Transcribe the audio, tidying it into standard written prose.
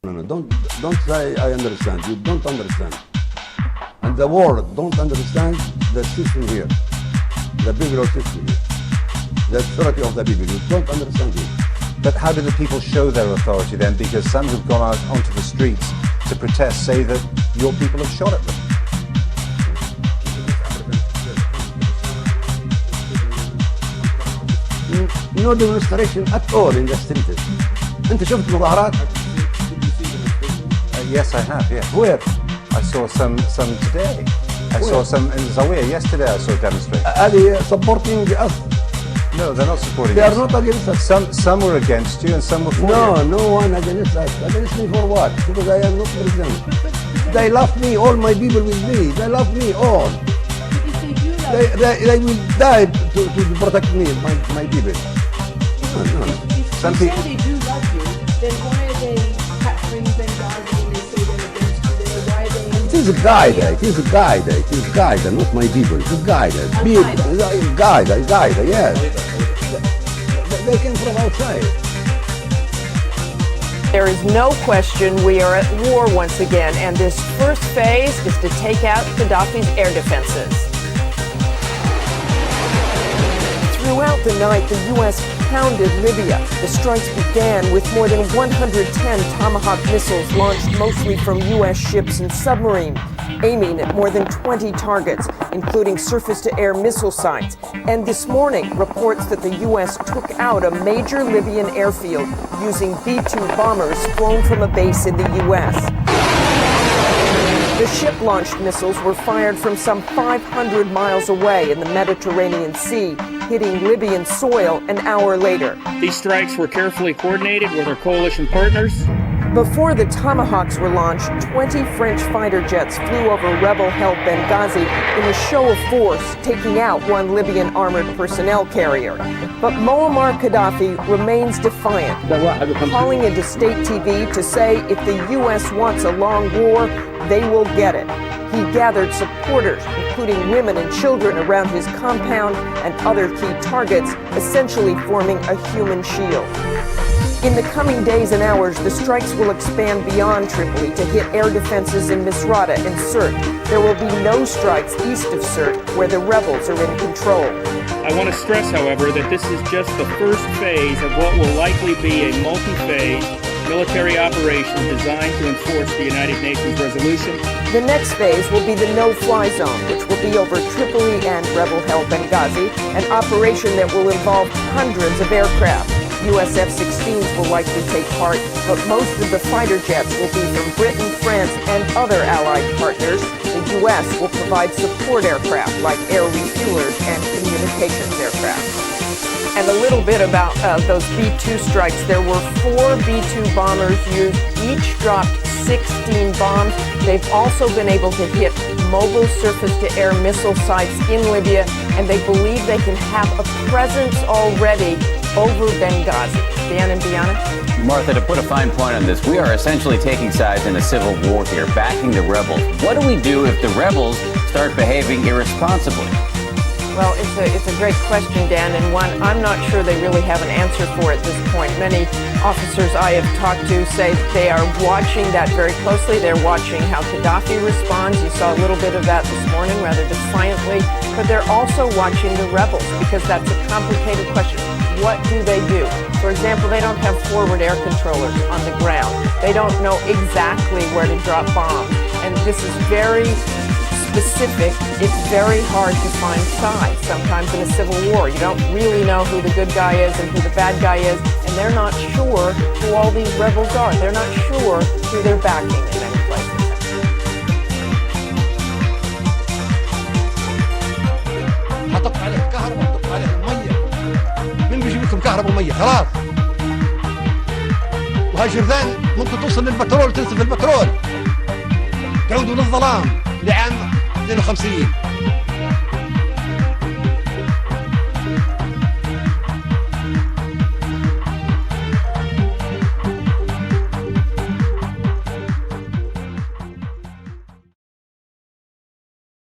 No, don't say I understand. You don't understand. And the world don't understand the system here, the biblical system here, the authority of the people. You don't understand it. But how do the people show their authority then? Because some who've gone out onto the streets to protest say that your people have shot at them. No demonstration at all in the streets. أنت شفت مظاهرات؟ Yes, I have, yes. Where? I saw some today. I saw some in Zawiya yesterday. I saw demonstrations. هذه supporting us. No, they're not supporting They us. are not against us. Some were against you and some were for you. No one against us. Against me for what? Because I am not president. They love me, all my people with me. They love me all. They will die to protect me, my people. No. Some If people. they do love you, then why are they capturing Benghazi and they say they're against you? Then why are they... It is a guide, not my people. It is guide. Guide, yes. They came from outside. There is no question we are at war once again, and this first phase is to take out Gaddafi's air defenses. Throughout the night, the U.S. pounded Libya. The strikes began with more than 110 Tomahawk missiles launched mostly from U.S. ships and submarines, aiming at more than 20 targets, including surface-to-air missile sites. And this morning, reports that the U.S. took out a major Libyan airfield using B-2 bombers flown from a base in the U.S. The ship-launched missiles were fired from some 500 miles away in the Mediterranean Sea, hitting Libyan soil an hour later. These strikes were carefully coordinated with our coalition partners. Before the Tomahawks were launched, 20 French fighter jets flew over rebel-held Benghazi in a show of force, taking out one Libyan armored personnel carrier. But Muammar Gaddafi remains defiant, calling into state TV to say if the U.S. wants a long war, they will get it. He gathered supporters, including women and children, around his compound and other key targets, essentially forming a human shield. In the coming days and hours, the strikes will expand beyond Tripoli to hit air defenses in Misrata and Sirte. There will be no strikes east of Sirte, where the rebels are in control. I want to stress, however, that this is just the first phase of what will likely be a multi-phase military operation designed to enforce the United Nations resolution. The next phase will be the no-fly zone, which will be over Tripoli and rebel-held Benghazi, an operation that will involve hundreds of aircraft. US F-16s will likely take part, but most of the fighter jets will be from Britain, France, and other allied partners. The US will provide support aircraft like air refuelers and communications aircraft. And a little bit about those B-2 strikes. There were 4 B-2 bombers used. Each dropped 16 bombs. They've also been able to hit mobile surface-to-air missile sites in Libya, and they believe they can have a presence already over Benghazi. Dan and Biana? Martha, to put a fine point on this, we are essentially taking sides in a civil war here, backing the rebels. What do we do if the rebels start behaving irresponsibly? Well, it's a great question, Dan, and one I'm not sure they really have an answer for at this point. Many officers I have talked to say they are watching that very closely. They're watching how Gaddafi responds. You saw a little bit of that this morning, rather defiantly. But they're also watching the rebels, because that's a complicated question. What do they do? For example, they don't have forward air controllers on the ground. They don't know exactly where to drop bombs. And this is very specific. It's very hard to find sides sometimes in a civil war. You don't really know who the good guy is and who the bad guy is, and they're not sure who all these rebels are. They're not sure who they're backing in many places. حطت عليه الكهرباء، حطت عليه المية. مين بيجيب لكم كهرباء ومية؟ خلاص. وهاي جرذان ممكن توصل للبترول، تنسف البترول. تعودوا للظلام لعام 52.